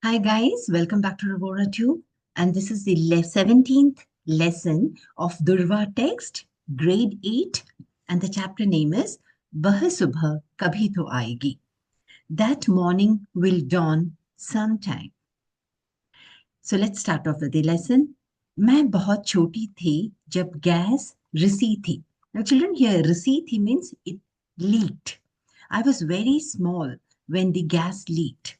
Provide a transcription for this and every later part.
Hi guys, welcome back to Ravora Tube, and this is the 17th lesson of Durva text, grade 8, and the chapter name is Vah Subha Kabhi To Aayegi. That morning will dawn sometime. So let's start off with the lesson. मैं बहुत छोटी थी जब gas रिसी थी. Now children, here रिसी थी means it leaked. I was very small when the gas leaked.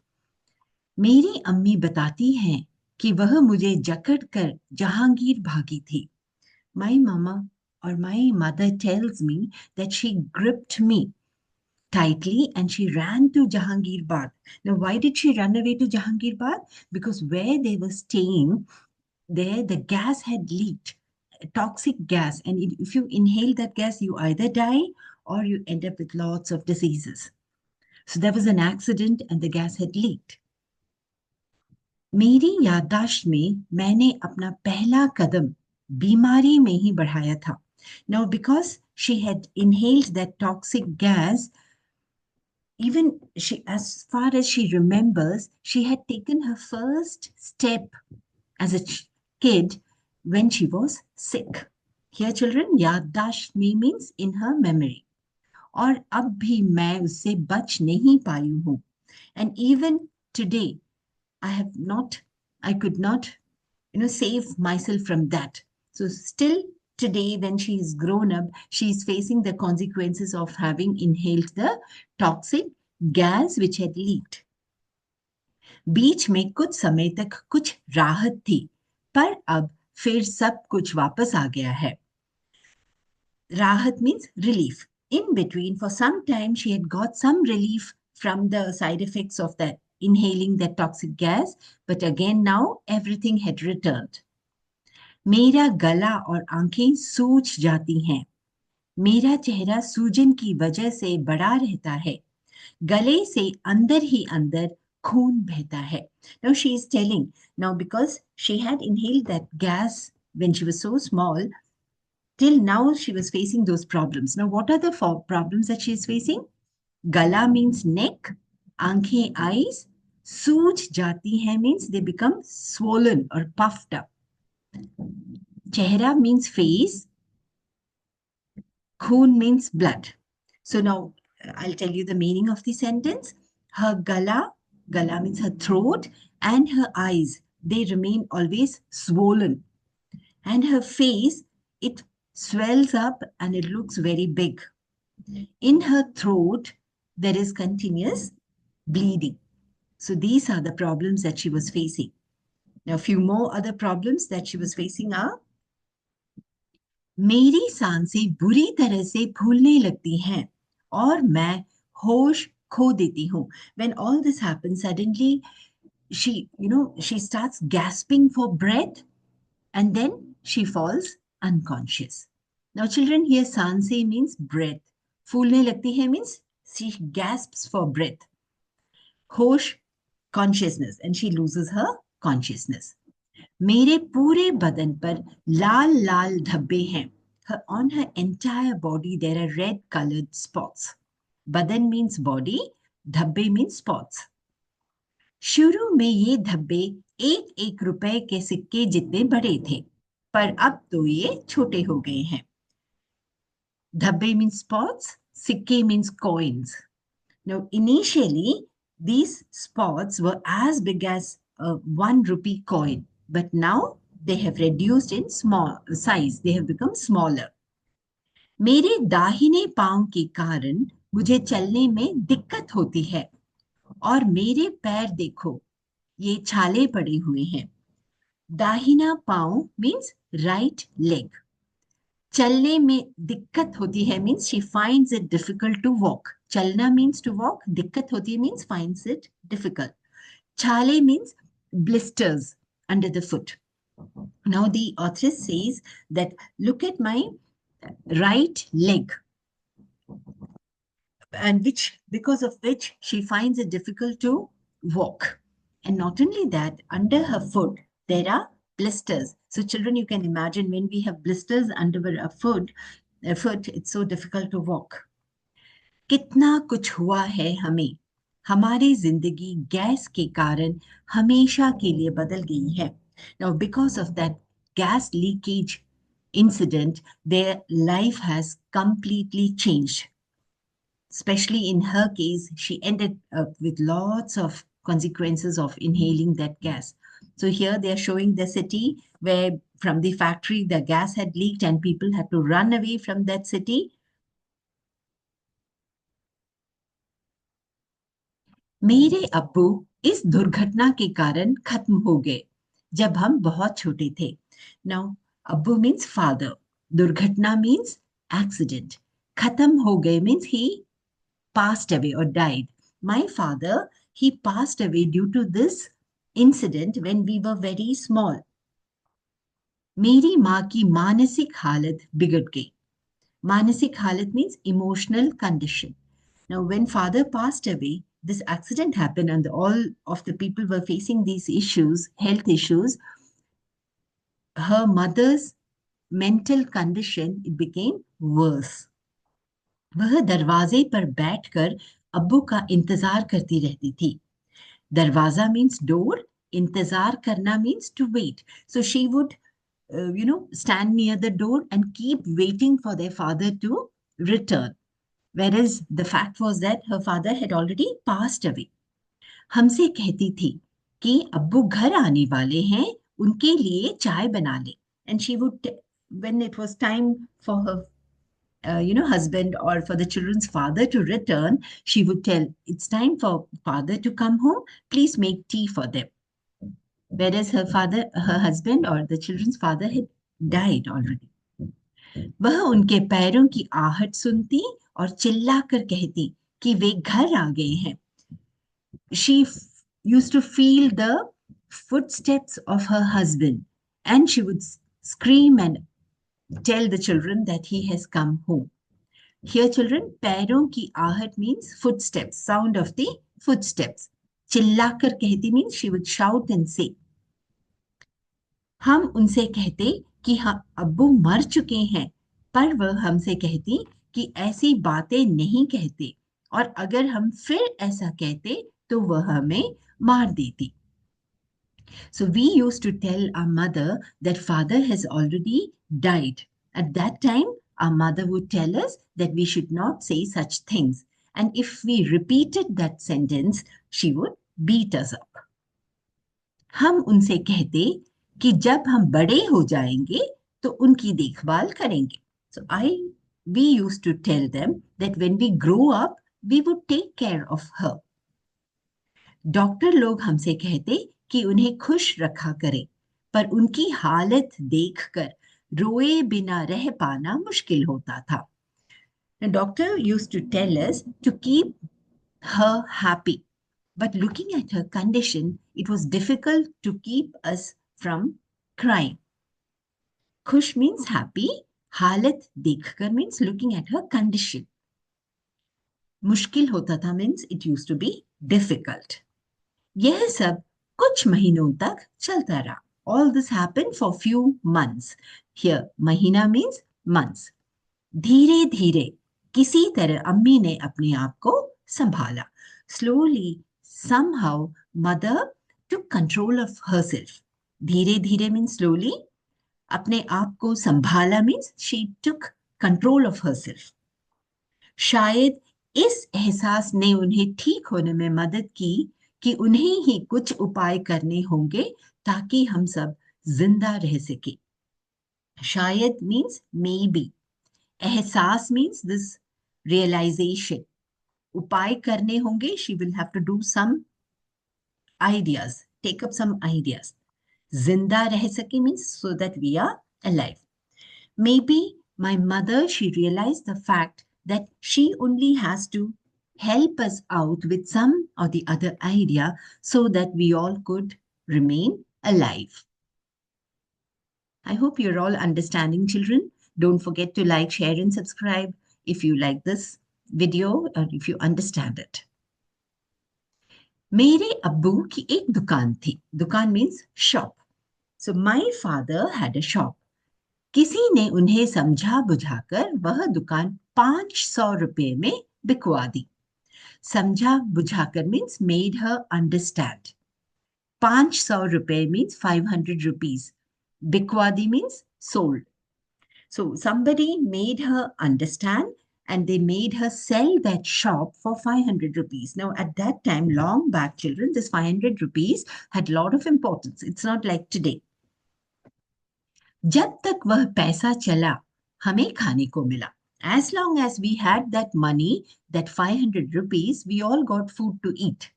मेरी अम्मी बताती हैं कि वह मुझे जकड़ कर जहांगीर भागी थी. My mama or my mother tells me that she gripped me tightly and she ran to Jahangir Bagh. Now, why did she run away to Jahangir Bagh? Because where they were staying, there the gas had leaked, toxic gas. And if you inhale that gas, you either die or you end up with lots of diseases. So there was an accident and the gas had leaked. मेरी याददाश्त में मैंने अपना पहला कदम बीमारी में ही बढ़ाया था. Now, because she had inhaled that toxic gas, even she, as far as she remembers, she had taken her first step as a kid when she was sick. Here, children, याददाश्त में means in her memory. और अब भी मैं उससे बच नहीं पाई हूँ. And even today, I could not, save myself from that. So still today, when she is grown up, she is facing the consequences of having inhaled the toxic gas which had leaked. बीच में कुछ समय तक कुछ राहत थी, पर अब फिर सब कुछ वापस आ गया है. Rahat means relief. In between, for some time, she had got some relief from the side effects of that inhaling that toxic gas, but again now everything had returned. मेरा गला और आंखें सूज जाती हैं. मेरा चेहरा सूजन की वजह से बड़ा रहता है. गले से अंदर ही अंदर खून बहता है. Now she is telling, now because she had inhaled that gas when she was so small, till now she was facing those problems. Now what are the problems that she is facing? Gala means neck, aankhein eyes, सूज जाती है means they become swollen or puffed up. Chehra means face, Khoon means blood. So now I'll tell you the meaning of the sentence. Her gala means her throat, and her eyes, they remain always swollen. And her face, it swells up and it looks very big. In her throat, there is continuous bleeding. So these are the problems that she was facing. Now, a few more other problems that she was facing are मेरी सांसें बुरी तरह से फूलने लगती हैं और मैं होश खो देती हूँ. When all this happens, suddenly she starts gasping for breath and then she falls unconscious. Now children, here सांसें means breath. फूलने लगती है means she gasps for breath. होश, consciousness, and she loses her consciousness. मेरे पूरे बदन पर लाल लाल धब्बे हैं. On her entire body, there are red colored spots. Badan means body, dhabbe means spots. शुरू में ये धब्बे एक एक रुपए के सिक्के जितने बड़े थे, पर अब तो ये छोटे हो गए हैं. धब्बे means spots, सिक्के means coins. Now, initially, these spots were as big as a 1 rupee coin, but now they have reduced in small size. They have become smaller. मेरे दाहिने पांव के कारण मुझे चलने में दिक्कत होती है और मेरे पैर देखो, ये छाले पड़े हुए हैं. दाहिना पांव means right leg. चलने में दिक्कत होती है means she finds it difficult to walk. चलना means to walk, दिक्कत होती है means finds it difficult. छाले means blisters under the foot. Now the author says that look at my right leg, and because of which she finds it difficult to walk. And not only that, under her foot there are blisters. So children, you can imagine when we have blisters under a foot, it's so difficult to walk. कितना कुछ हुआ है हमें, हमारी जिंदगी gas के कारण हमेशा के लिए बदल गई है. Now, because of that gas leakage incident, their life has completely changed. Especially in her case, she ended up with lots of consequences of inhaling that gas. So here they are showing the city where from the factory the gas had leaked and people had to run away from that city. मेरे अब्बू इस दुर्घटना के कारण खत्म हो गए जब हम बहुत छोटे थे. नाउ अब्बू मीन्स फादर, दुर्घटना मीन्स एक्सीडेंट, खत्म हो गए means he passed away or died. My father, he passed away due to this incident when we were very small. मेरी माँ की मानसिक हालत बिगड़ गई. मानसिक हालत means emotional condition. Now, when father passed away, this accident happened and all of the people were facing these issues, health issues. Her mother's mental condition, it became worse. वह दरवाजे पर बैठकर अब्बू का इंतजार करती रहती थी. Darwaza means door. Intezar karna means to wait. So she would, stand near the door and keep waiting for their father to return. Whereas the fact was that her father had already passed away. हमसे कहती थी कि अब्बू घर आने वाले हैं, उनके लिए चाय बना ले. And she would, when it was time for her husband or for the children's father to return, she would tell, it's time for father to come home, please make tea for them. Whereas her husband or the children's father had died already. वह उनके पैरों की आहट सुनती और चिल्लाकर कहती कि वे घर आ गए हैं. She used to feel the footsteps of her husband and she would scream and tell the children that he has come home. Here, children, पैरों की आहट means footsteps, sound of the footsteps. चिल्लाकर कहती means she would shout and say. हम उनसे कहते कि हाँ अब्बू मर चुके हैं, पर वह हमसे कहती कि ऐसी बातें नहीं कहते और अगर हम फिर ऐसा कहते तो वह हमें मार देती. So we used to tell our mother that father has already died. At that time, our mother would tell us that we should not say such things. And if we repeated that sentence, she would beat us up. हम उनसे कहते कि जब हम बड़े हो जाएंगे तो उनकी देखभाल करेंगे. So we used to tell them that when we grow up, we would take care of her. Doctor लोग हमसे कहते कि उन्हें खुश रखा करें, पर उनकी हालत देखकर रोए बिना रह पाना मुश्किल होता था. The doctor used to tell us to keep her happy, but looking at her condition, it was difficult to keep us from crying. खुश means happy, हालत देखकर means looking at her condition. मुश्किल होता था means it used to be difficult. यह सब कुछ महीनों तक चलता रहा. All this happened for few months. Here, महीना means months. धीरे धीरे किसी तरह अम्मी ने अपने आप को संभाला. Slowly, somehow, mother took control of herself. धीरे धीरे means slowly. अपने आप को संभाला means she took control of herself. शायद इस एहसास ने उन्हें ठीक होने में मदद की कि उन्हें ही कुछ उपाय करने होंगे ताकि हम सब जिंदा रह सके. शायद means maybe. एहसास means this realization. उपाय करने होंगे, she will have to do some ideas, take up some ideas. जिंदा रह सके means so that we are alive. Maybe my mother, she realized the fact that she only has to help us out with some or the other idea so that we all could remain alive. I hope you're all understanding, children. Don't forget to like, share, and subscribe if you like this video or if you understand it. मेरे अब्बू की एक दुकान थी. दुकान means shop. So my father had a shop. किसी ने उन्हें समझा बुझाकर वह दुकान 500 रुपए में बिकवा दी. समझा बुझाकर means made her understand. 500 रुपए means 500 rupees. बिकवादी means sold. So somebody made her understand and they made her sell that shop for 500 rupees. Now at that time, long back children, this 500 rupees had a lot of importance. It's not like today. जब तक वह पैसा चला हमें खाने को मिला. As long as we had that money, that 500 rupees, we all got food to eat.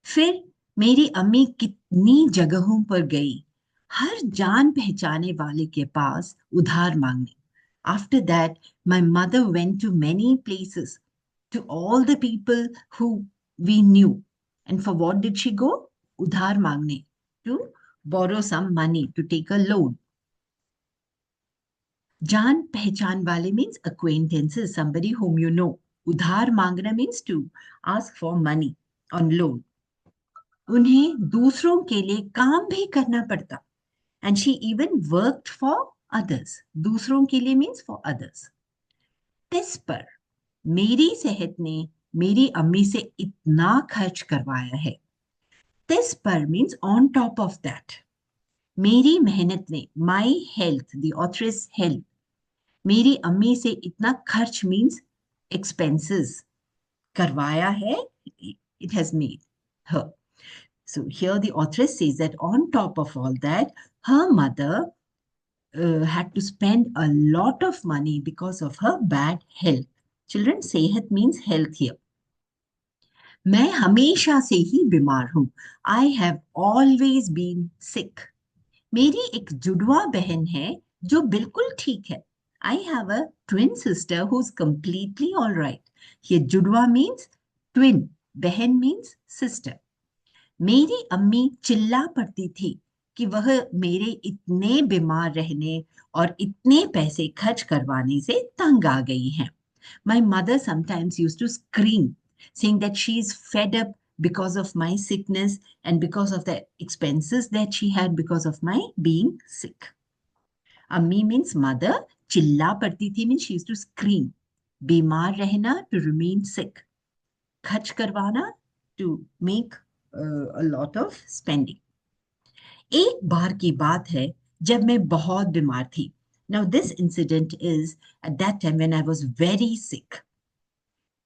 फिर मेरी अम्मी कितनी जगहों पर गई हर जान पहचाने वाले के पास उधार मांगने. After that, my mother went to many places, to all the people who we knew. And for what did she go? Udhar मांगने, to borrow some money, to take a loan. जान पहचान वाले means acquaintances, somebody whom you know. उधार मांगना means to ask for money on loan. उन्हें दूसरों के लिए काम भी करना पड़ता. And she even worked for others. दूसरों के लिए means for others. इस पर मेरी सेहत ने मेरी अम्मी से इतना खर्च करवाया है. This पर means on top of that. मेरी मेहनत ने, my health, the author's health, मेरी अम्मी से इतना खर्च means expenses करवाया है, it has made her. So here the authoress says that on top of all that, her mother had to spend a lot of money because of her bad health. Children, sehat means health here. मैं हमेशा से ही बीमार हूं. I have always been sick. मेरी एक जुड़वा बहन है जो बिल्कुल ठीक है. I have a twin sister who's completely all right. Here जुड़वा means twin. बहन means sister. मेरी अम्मी चिल्ला पड़ती थी कि वह मेरे इतने बीमार रहने और इतने पैसे खर्च करवाने से तंग आ गई हैं. My mother sometimes used to scream, saying that she is fed up because of my sickness and because of the expenses that she had because of my being sick. Ammi means mother, chilla padti thi means she used to scream. Bimar rehna, to remain sick. Kharch karwana, to make a lot of spending. एक बार की बात है जब मैं बहुत बीमार थी. Now this incident is at that time when I was very sick.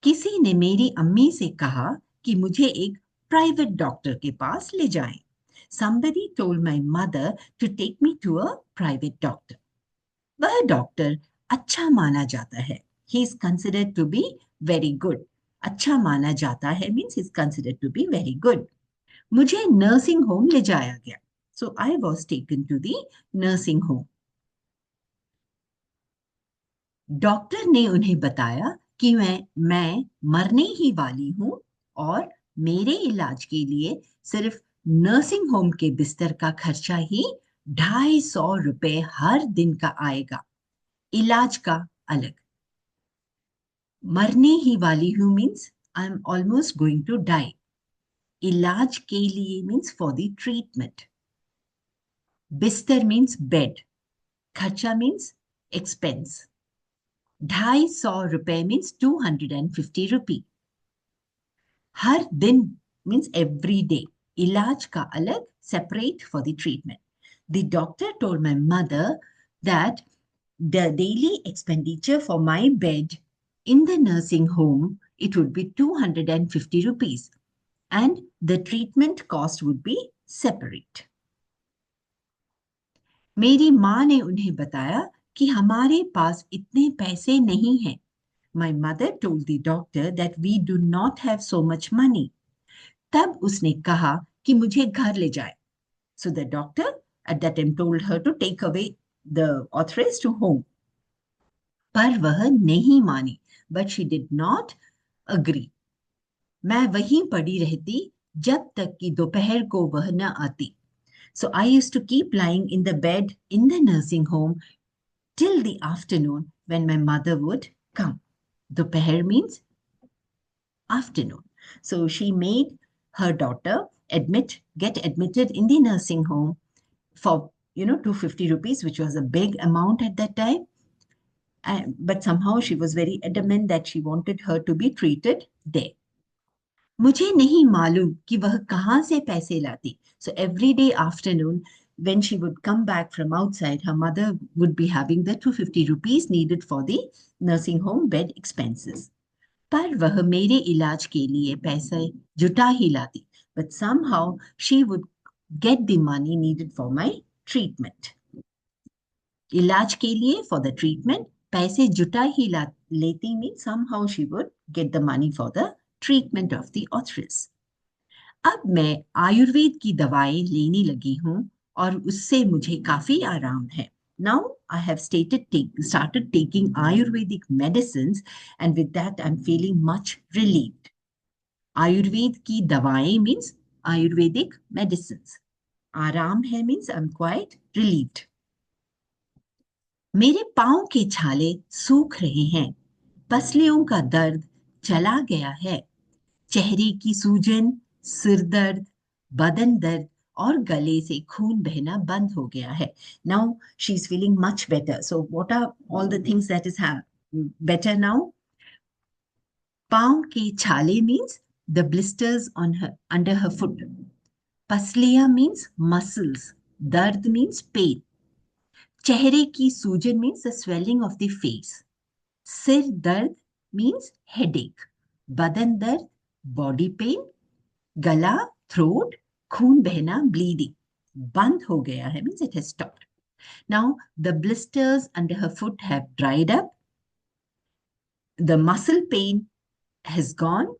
किसी ने मेरी अम्मी से कहा कि मुझे एक प्राइवेट डॉक्टर के पास ले जाएं. Somebody told my mother to take me to a private doctor. वह डॉक्टर अच्छा माना जाता है. He is considered to be very good. अच्छा माना जाता है means he is considered to be very good. मुझे नर्सिंग होम ले जाया गया. So I was taken to the nursing home. Doctor ने उन्हें बताया कि मैं मरने ही वाली हूं और मेरे इलाज के लिए सिर्फ नर्सिंग होम के बिस्तर का खर्चा ही 250 रुपए हर दिन का आएगा. इलाज का अलग. मरने ही वाली हूं means I am almost going to die. इलाज के लिए मीन्स फॉर द ट्रीटमेंट. बिस्तर मीन्स बेड. खर्चा मीन्स एक्सपेंस. 250 रुपए मीन्स 250 रुपी. हर दिन means every day. इलाज का अलग, separate for the treatment. The doctor told my mother that the daily expenditure for my bed in the nursing home, it would be 250 rupees and the treatment cost would be separate. मेरी माँ ने उन्हें बताया कि हमारे पास इतने पैसे नहीं हैं. My mother told the doctor that we do not have so much money. तब उसने कहा कि मुझे घर ले जाए. So the doctor at that time told her to take away the authoress to home. पर वह नहीं मानी. But she did not agree. मैं वहीं पड़ी रहती जब तक कि दोपहर को वह न आती. So I used to keep lying in the bed in the nursing home till the afternoon when my mother would come. Dopeher means afternoon. So she made her daughter get admitted in the nursing home for 250 rupees, which was a big amount at that time. But somehow she was very adamant that she wanted her to be treated there. मुझे नहीं मालूम कि वह कहाँ से पैसे लाती. So every day afternoon, when she would come back from outside, her mother would be having the 250 rupees needed for the nursing home bed expenses. पर वह मेरे इलाज के लिए पैसे जुटा ही लाती. But somehow she would get the money needed for my treatment. इलाज के लिए, for the treatment, पैसे जुटा ही लेती means somehow she would get the money for the treatment of the arthritis. अब मैं आयुर्वेद की दवाएं लेने लगी हूँ और उससे मुझे काफी आराम है. Now I have started taking Ayurvedic medicines, and with that I'm feeling much relieved. Ayurveda की दवाएं means Ayurvedic medicines. आराम है means I'm quite relieved. मेरे पांव के छाले सूख रहे हैं. पसलियों का दर्द चला गया है. चेहरे की सूजन, सिर दर्द, बदन दर्द और गले से खून बहना बंद हो गया है. Now she is feeling much better. So what are all the things that is better now? पांव के छाले means the blisters on her under her foot. पसलियां means muscles. दर्द means pain. चेहरे की सूजन means the swelling of the face. सिर दर्द means headache. बदन दर्द body pain. गला throat, खून बहना bleeding. बंद हो गया है means it has stopped. Now the blisters under her foot have dried up. The muscle pain has gone.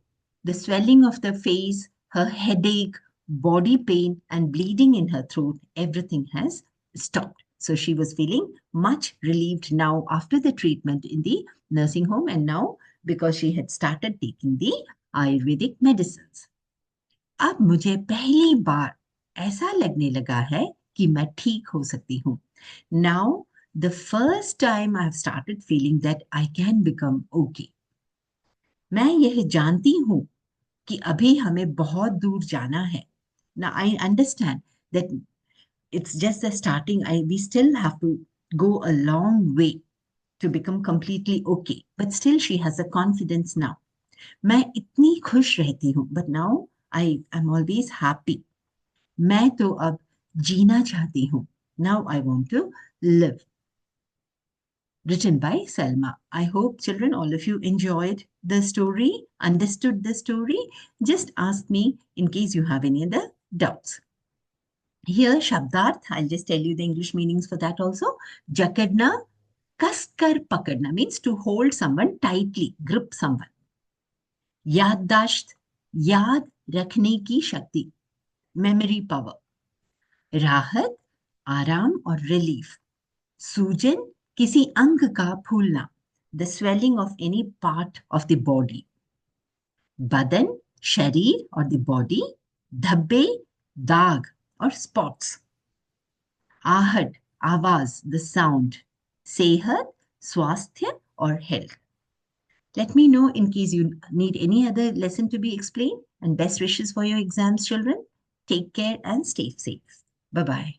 The swelling of the face, her headache, body pain, and bleeding in her throat, everything has stopped. So she was feeling much relieved now after the treatment in the nursing home, and now because she had started taking the Ayurvedic medicines. अब मुझे पहली बार ऐसा लगने लगा है कि मैं ठीक हो सकती हूँ. Now the first time I have started feeling that I can become okay. मैं यह जानती हूँ कि अभी हमें बहुत दूर जाना है. Now I understand that it's just the starting. We still have to go a long way to become completely okay. But still she has a confidence now. मैं इतनी खुश रहती हूँ. But now I am always happy. मैं तो अब जीना चाहती हूँ. Now I want to live. Written by Selma. I hope children, all of you enjoyed the story, understood the story. Just ask me in case you have any other doubts. Here, Shabdarth, I'll just tell you the English meanings for that also. Jakadna, kaskar pakadna means to hold someone tightly, grip someone. Yaddasht, याद रखने की शक्ति, memory power. राहत, आराम और relief. सूजन, किसी अंग का फूलना, the swelling of any part of the body. बदन, शरीर और the body. धब्बे, दाग और spots. आहट, आवाज, the sound. सेहत, स्वास्थ्य और health. Let me know in case you need any other lesson to be explained, and best wishes for your exams, children. Take care and stay safe. Bye-bye.